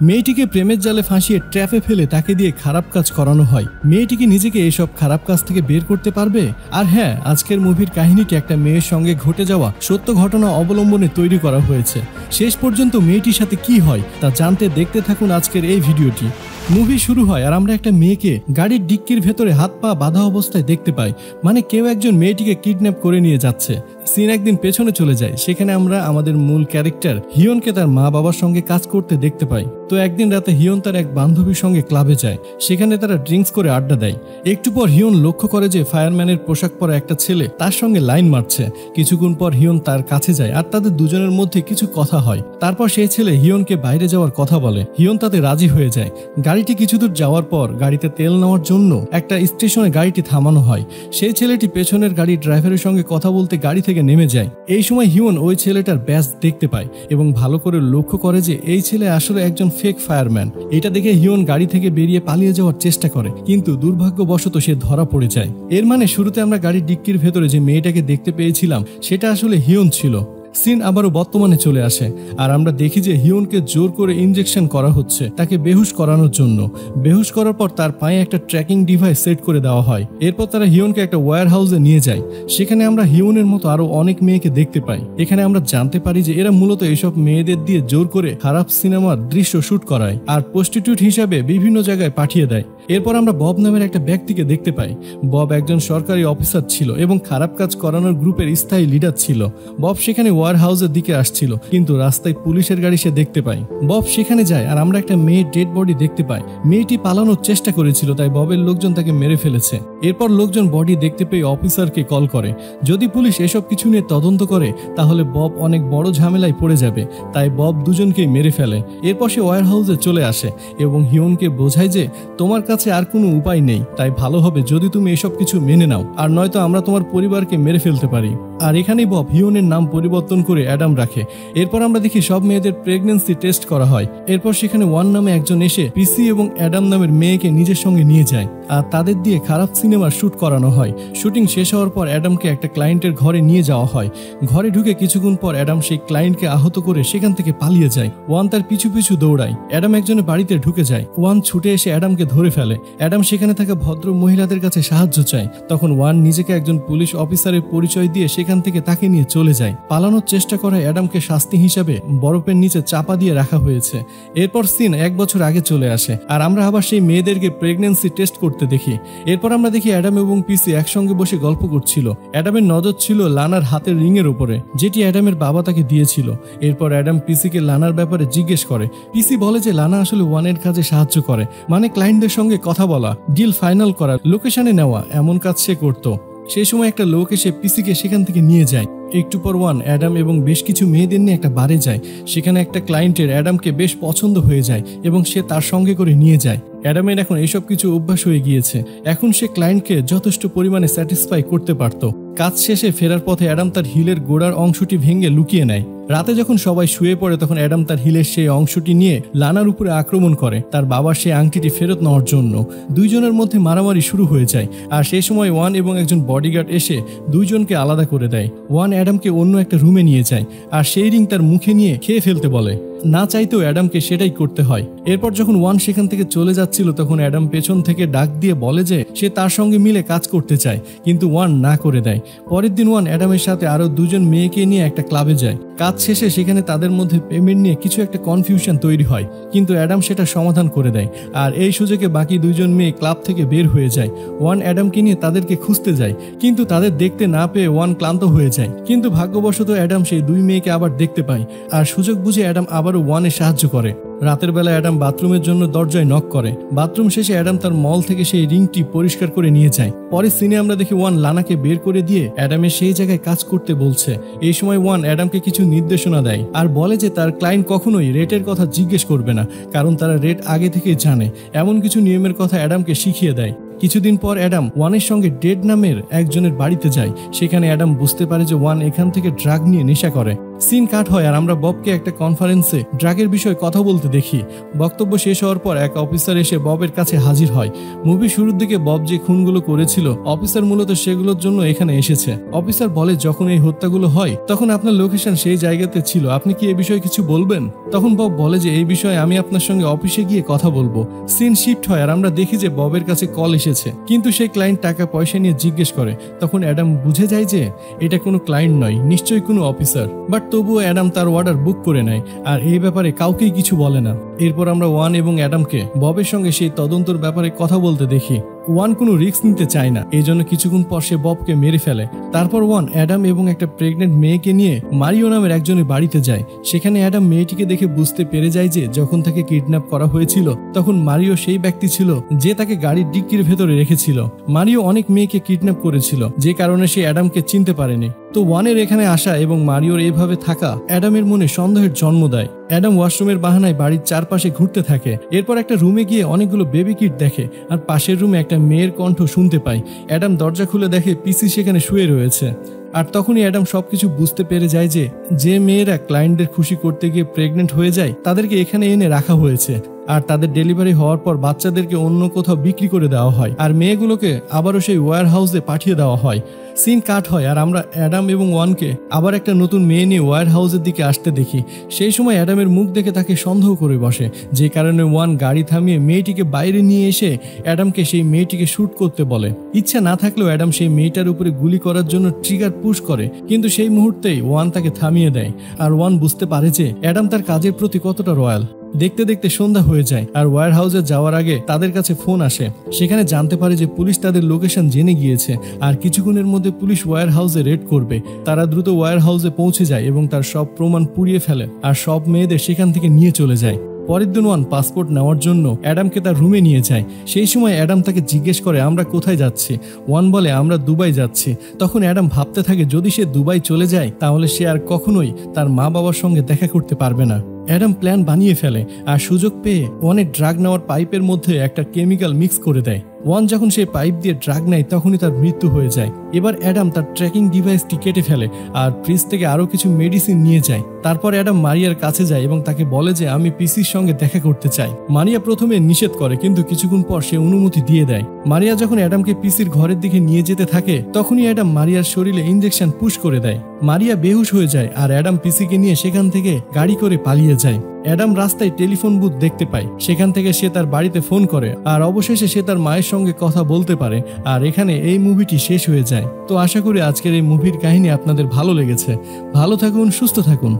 মেয়েটিকে প্রেমের জালে ফাঁসিয়ে ট্র্যাপে ফেলে তাকে দিয়ে খারাপ কাজ করানো হয়। মেয়েটিকে নিজেকে এসব খারাপ কাজ থেকে বের করতে পারবে? আর হ্যাঁ, আজকের মুভির কাহিনীটি একটা মেয়ের সঙ্গে ঘটে যাওয়া সত্য ঘটনা অবলম্বনে তৈরি করা হয়েছে। শেষ পর্যন্ত মেয়েটির সাথে কি হয় তা জানতে দেখতে থাকুন আজকের এই ভিডিওটি। মুভি শুরু হয় আর আমরা একটা মেয়েকে গাড়ির ডিক্কির ভেতরে হাত পা বাঁধা অবস্থায় দেখতে পাই। মানে কেউ একজন মেয়েটিকে কিডন্যাপ করে নিয়ে যাচ্ছে। সিন একদিন পেছনে চলে যায়, সেখানে আমরা আমাদের মূল ক্যারেক্টার হিয়নকে তার মা বাবার সঙ্গে কাজ করতে দেখতে পাই। তো একদিন রাতে হিয়ন তার এক বান্ধবীর সঙ্গে ক্লাবে যায়, সেখানে তারা ড্রিঙ্কস করে আড্ডা দেয়। একটু পর হিয়ন লক্ষ্য করে যে ফায়ারম্যানের পোশাক পরা একটা ছেলে তার সঙ্গে লাইন মারছে। কিছুক্ষণ পর হিয়ন তার কাছে যায় আর তাদের দুজনের মধ্যে কিছু কথা হয়। তারপর সেই ছেলে হিয়নকে বাইরে যাওয়ার কথা বলে। হিয়ন তাতে রাজি হয়ে যায়। গাড়িটি কিছু দূর যাওয়ার পর গাড়িতে তেল নেওয়ার জন্য একটা স্টেশনে গাড়িটি থামানো হয়। সেই ছেলেটি পেছনের গাড়ির ড্রাইভারের সঙ্গে কথা বলতে গাড়ি থেকে নেমে যায়। এই সময় হিয়ন ওই ছেলেটার ব্যাজ দেখতে পায় এবং ভালো করে লক্ষ্য করে যে এই ছেলে আসলে একজন ফেক ফায়ারম্যান। এটা দেখে হিয়ন গাড়ি থেকে বেরিয়ে পালিয়ে যাওয়ার চেষ্টা করে, কিন্তু দুর্ভাগ্যবশত সে ধরা পড়ে যায়। এর মানে শুরুতে আমরা গাড়ির ডিক্কির ভেতরে যে মেয়েটাকে দেখতে পেয়েছিলাম সেটা আসলে হিয়ন ছিল। সিন আবারও বর্তমানে চলে আসে আর আমরা দেখি যে হিয়নকে জোর করে ইনজেকশন করা হচ্ছে তাকে বেহুশ করানোর জন্য। বেহুশ করার পর তার পায়ে একটা ট্র্যাকিং ডিভাইস সেট করে দেওয়া হয়। এরপর তারা হিয়নকে একটা ওয়্যার হাউসে নিয়ে যায়। সেখানে আমরা হিয়নের মতো আরো অনেক মেয়েকে দেখতে পাই। এখানে আমরা জানতে পারি যে এরা মূলত এসব মেয়েদের দিয়ে জোর করে খারাপ সিনেমার দৃশ্য শুট করায় আর প্রস্টিটিউট হিসাবে বিভিন্ন জায়গায় পাঠিয়ে দেয়। এরপর আমরা বব নামের একটা ব্যক্তিকে দেখতে পাই। বব একজন সরকারি অফিসার ছিল এবং খারাপ কাজ করানোর গ্রুপের স্থায়ী লিডার ছিল। বব সেখানে ওয়ার হাউসের দিকে আসছিল, কিন্তু রাস্তায় পুলিশের গাড়ি সে দেখতে পায়। বব সেখানে যায় আর আমরা একটা মেয়ের ডেড বডি দেখতে পাই। মেয়েটি পালানোর চেষ্টা করেছিল, তাই ববের লোকজন তাকে মেরে ফেলেছে। এরপর লোকজন বডি দেখতে পেয়ে অফিসারকে কল করে। যদি পুলিশ এসব কিছু নিয়ে তদন্ত করে তাহলে বব অনেক বড় ঝামেলায় পড়ে যাবে, তাই বব দুজনকেই মেরে ফেলে। এরপর সে ওয়্যার হাউসে চলে আসে এবং হিয়নকে বোঝায় যে তোমার কাছে আর কোনো উপায় নেই, তাই ভালো হবে যদি তুমি এসব কিছু মেনে নাও, আর নয়তো আমরা তোমার পরিবারকে মেরে ফেলতে পারি। আর এখানেই বব হিয়নের নাম পরিবর্তন করে অ্যাডাম রাখে। এরপর আমরা দেখি সব মেয়েদের প্রেগন্যান্সি টেস্ট করা হয়। এরপর সেখানে ওয়ান নামে একজন এসে পিসি এবং অ্যাডাম নামের মেয়েকে নিজের সঙ্গে নিয়ে যায় আর তাদের দিয়ে খারাপ সিনেমার শুট করানো হয়। শুটিং শেষ হওয়ার পর অ্যাডামকে একটা ক্লায়েন্টের ঘরে নিয়ে যাওয়া হয়। ঘরে ঢুকে কিছুক্ষণ পর অ্যাডাম সেই ক্লায়েন্টকে আহত করে সেখান থেকে পালিয়ে যায়। ওয়ান তার পিছু পিছু দৌড়ায়। অ্যাডাম একজনের বাড়িতে ঢুকে যায়। ওয়ান ছুটে এসে অ্যাডামকে ধরে ফেলে। অ্যাডাম সেখানে থাকা ভদ্র মহিলাদের কাছে সাহায্য চায়। তখন ওয়ান নিজেকে একজন পুলিশ অফিসারের পরিচয় দিয়ে সেখান থেকে তাকে নিয়ে চলে যায়। পালানোর চেষ্টা করায় অ্যাডামকে শাস্তি হিসাবে বরফের নিচে চাপা দিয়ে রাখা হয়েছে। এরপর সিন 1 বছর আগে চলে আসে আর আমরা আবার সেই মেয়েদেরকে প্রেগন্যান্সি টেস্ট করতে দেখি। এরপর আমরা দেখি অ্যাডাম এবং পিসি একসঙ্গে বসে গল্প করছিল। অ্যাডামের নজর ছিল লানার হাতের রিং এর উপরে, যেটি অ্যাডামের বাবা তাকে দিয়েছিল। এরপর অ্যাডাম পিসিকে লানার ব্যাপারে জিজ্ঞেস করে। পিসি বলে যে লানা আসলে ওয়ানের কাজে সাহায্য করে, মানে ক্লায়েন্টদের সঙ্গে কথা বলা, ডিল ফাইনাল করা, লোকেশনে নেওয়া, এমন কাজ সে করত। সেই সময় একটা লোক এসে পিসিকে সেখান থেকে নিয়ে যায়। একটু পর ওয়ান অ্যাডাম এবং বেশ কিছু মেয়েদের নিয়ে একটা বারে যায়। সেখানে একটা ক্লায়েন্টের অ্যাডামকে বেশ পছন্দ হয়ে যায় এবং সে তার সঙ্গে করে নিয়ে যায়। অ্যাডামের এখন এইসব কিছু অভ্যাস হয়ে গিয়েছে। এখন সে ক্লায়েন্টকে যথেষ্ট পরিমাণে স্যাটিসফাই করতে পারত। কাজ শেষে ফেরার পথে অ্যাডাম তার হিলের গোড়ার অংশটি ভেঙে লুকিয়ে নেয়। রাতে যখন সবাই শুয়ে পড়ে তখন অ্যাডাম তার হিলের সেই অংশটি নিয়ে লানার উপরে আক্রমণ করে তার বাবার সেই আংটিটি ফেরত নেওয়ার জন্য। দুইজনের মধ্যে মারামারি শুরু হয়ে যায় আর সেই সময় ওয়ান এবং একজন বডিগার্ড এসে দুইজনকে আলাদা করে দেয়। ওয়ান অ্যাডামকে অন্য একটা রুমে নিয়ে যায় আর সেই রিং তার মুখে নিয়ে খেয়ে ফেলতে বলে। না চাইতেও অ্যাডামকে সেটাই করতে হয়। এরপর যখন ওয়ান সেখান থেকে চলে যাচ্ছিল তখন অ্যাডাম পেছন থেকে ডাক দিয়ে বলে যে সে তার সঙ্গে মিলে কাজ করতে চায়, কিন্তু ওয়ান না করে দেয়। পরের দিন ওয়ান অ্যাডামের সাথে আরো দুজন মেয়েকে নিয়ে একটা ক্লাবে যায়। কাজ শেষে সেখানে তাদের মধ্যে পেমেন্ট নিয়ে কিছু একটা কনফিউশন তৈরি হয়, কিন্তু অ্যাডাম সেটা সমাধান করে দেয় আর এই সুযোগে বাকি দুজন মেয়ে ক্লাব থেকে বের হয়ে যায়। ওয়ান অ্যাডামকে নিয়ে তাদেরকে খুঁজতে যায়, কিন্তু তাদের দেখতে না পেয়ে ওয়ান ক্লান্ত হয়ে যায়। কিন্তু ভাগ্যবশত অ্যাডাম সেই দুই মেয়েকে আবার দেখতে পায় আর সুযোগ বুঝে অ্যাডাম আবারও ওয়ানে সাহায্য করে। রাতের বেলা অ্যাডাম বাথরুমের জন্য দরজায় নক করে। বাথরুম শেষে অ্যাডাম তার মল থেকে সেই রিংটি পরিষ্কার করে নিয়ে যায়। পরে সিনে আমরা দেখি ওয়ান লানাকে বের করে দিয়ে অ্যাডামের সেই জায়গায় কাজ করতে বলছে। এই সময় ওয়ান অ্যাডামকে কিছু নির্দেশনা দেয় আর বলে যে তার ক্লায়েন্ট কখনোই রেটের কথা জিজ্ঞেস করবে না, কারণ তারা রেট আগে থেকে জানে। এমন কিছু নিয়মের কথা অ্যাডামকে শিখিয়ে দেয়। কিছুদিন পর অ্যাডাম ওয়ানের সঙ্গে ডেড নামের একজনের বাড়িতে যায়। সেখানে অ্যাডাম বুঝতে পারে যে ওয়ান এখান থেকে ড্রাগ নিয়ে নেশা করে। সিন কাট হয় আর আমরা ববকে একটা কনফারেন্সে ড্রাগের বিষয়ে কথা বলতে দেখি। বক্তব্য শেষ হওয়ার পর এক অফিসার এসে ববের কাছে হাজির হয়। মুভি শুরুর দিকে বব যে খুনগুলো করেছিল অফিসার মূলত সেগুলোর জন্য এখানে এসেছে। অফিসার বলে, যখন এই হত্যাগুলো হয় তখন আপনার লোকেশন সেই জায়গাতে ছিল, আপনি কি এই বিষয়ে কিছু বলবেন? তখন বব বলে যে এই বিষয়ে আমি আপনার সঙ্গে অফিসে গিয়ে কথা বলবো। সিন শিফট হয় আর আমরা দেখি যে ববের কাছে কল এসেছে, কিন্তু সেই ক্লায়েন্ট টাকা পয়সা নিয়ে জিজ্ঞেস করে। তখন অ্যাডাম বুঝে যায় যে এটা কোনো ক্লায়েন্ট নয়, নিশ্চয়ই কোনো অফিসার। বাট তবুও অ্যাডাম তার অর্ডার বুক করে নেয় আর এই ব্যাপারে কাউকেই কিছু বলে না। এরপর আমরা ওয়ান এবং অ্যাডামকে ববের সঙ্গে সেই তদন্তর ব্যাপারে কথা বলতে দেখি। ওয়ান কোনো রিস্ক নিতে চায় না, এই জন্য কিছুক্ষণ পর সে ববকে মেরে ফেলে। তারপর ওয়ান অ্যাডাম এবং একটা প্রেগনেন্ট মেয়েকে নিয়ে মারিও নামের একজনের বাড়িতে যায়। সেখানে অ্যাডাম মেয়েটিকে দেখে বুঝতে পেরে যায় যে যখন তাকে কিডন্যাপ করা হয়েছিল তখন মারিও সেই ব্যক্তি ছিল যে তাকে গাড়ির ডিক্কির ভেতরে রেখেছিল। মারিও অনেক মেয়েকে কিডন্যাপ করেছিল, যে কারণে সে অ্যাডামকে চিনতে পারেনি। তো ওয়ানের এখানে আসা এবং মারিওর এভাবে থাকা অ্যাডামের মনে সন্দেহের জন্ম দেয়। অ্যাডাম ওয়াশরুমের বাহানায় বাড়ির চারপাশে ঘুরতে থাকে। এরপর একটা রুমে গিয়ে অনেকগুলো বেবি কিট দেখে আর পাশের রুমে একটা মেয়ের কণ্ঠ শুনতে পায়। অ্যাডাম দরজা খুলে দেখে পিসি সেখানে শুয়ে রয়েছে। আর তখনই অ্যাডাম সবকিছু বুঝতে পেরে যায় যে মেয়েরা ক্লায়েন্টদের খুশি করতে গিয়ে প্রেগনেন্ট হয়ে যায় তাদেরকে এখানে এনে রাখা হয়েছে, আর তাদের ডেলিভারি হওয়ার পর বাচ্চাদেরকে অন্য কোথাও বিক্রি করে দেওয়া হয় আর মেয়েগুলোকে আবারও সেই ওয়্যার হাউসে পাঠিয়ে দেওয়া হয়। সিন কাট হয় আর আমরা অ্যাডাম এবং ওয়ানকে আবার একটা নতুন মেয়ে নিয়ে ওয়্যার হাউসের দিকে আসতে দেখি। সেই সময় অ্যাডামের মুখ দেখে তাকে সন্দেহ করে বসে, যে কারণে ওয়ান গাড়ি থামিয়ে মেয়েটিকে বাইরে নিয়ে এসে অ্যাডামকে সেই মেয়েটিকে শুট করতে বলে। ইচ্ছা না থাকলেও অ্যাডাম সেই মেয়েটার উপরে গুলি করার জন্য ট্রিগার পুশ করে, কিন্তু সেই মুহূর্তেই ওয়ান তাকে থামিয়ে দেয়। আর ওয়ান বুঝতে পারে যে অ্যাডাম তার কাজের প্রতি কতটা রয়্যাল। দেখতে দেখতে সন্ধ্যা হয়ে যায় আর ওয়্যার হাউসে যাওয়ার আগে তাদের কাছে ফোন আসে। সেখানে জানতে পারে যে পুলিশ তাদের লোকেশন জেনে গিয়েছে আর কিছুক্ষণের মধ্যে পুলিশ ওয়্যার হাউসে রেড করবে। তারা দ্রুত ওয়্যার হাউসে পৌঁছে যায় এবং তার সব প্রমাণ পুড়িয়ে ফেলে আর সব মেয়েদের সেখান থেকে নিয়ে চলে যায়। পরের দিন ওয়ান পাসপোর্ট নেওয়ার জন্য অ্যাডামকে তার রুমে নিয়ে যায়। সেই সময় অ্যাডাম তাকে জিজ্ঞেস করে আমরা কোথায় যাচ্ছি। ওয়ান বলে আমরা দুবাই যাচ্ছি। তখন অ্যাডাম ভাবতে থাকে যদি সে দুবাই চলে যায় তাহলে সে আর কখনোই তার মা বাবার সঙ্গে দেখা করতে পারবে না। অ্যাডাম প্ল্যান বানিয়ে ফেলে আর সুযোগ পেয়ে ওয়ানের ড্রাগ নেওয়ার পাইপের মধ্যে একটা কেমিক্যাল মিক্স করে দেয়। ওয়ান যখন সেই পাইপ দিয়ে ড্রাগ নেয় তখনই তার মৃত্যু হয়ে যায়। এবার অ্যাডাম তার ট্র্যাকিং ডিভাইসটি কেটে ফেলে আর ফ্রিজ থেকে আরো কিছু মেডিসিন নিয়ে যায়। তারপর অ্যাডাম মারিয়ার কাছে যায় এবং তাকে বলে যে আমি পিসির সঙ্গে দেখা করতে চাই। মারিয়া প্রথমে নিষেধ করে, কিন্তু কিছুক্ষণ পর সে অনুমতি দিয়ে দেয়। মারিয়া যখন অ্যাডামকে পিসির ঘরের দিকে নিয়ে যেতে থাকে তখনই অ্যাডাম মারিয়ার শরীরে ইনজেকশন পুশ করে দেয়। মারিয়া বেহুশ হয়ে যায় আর অ্যাডাম পিসিকে নিয়ে সেখান থেকে গাড়ি করে পালিয়ে যায়। অ্যাডাম রাস্তায় টেলিফোন বুথ দেখতে পায়, সেখান থেকে সে তার বাড়িতে ফোন করে আর অবশেষে সে তার মায়ের সঙ্গে কথা বলতে পারে। আর এখানে এই মুভিটি শেষ হয়ে যায়। তো আশা করি আজকের এই মুভির কাহিনী আপনাদের ভালো লেগেছে। ভালো থাকুন, সুস্থ থাকুন।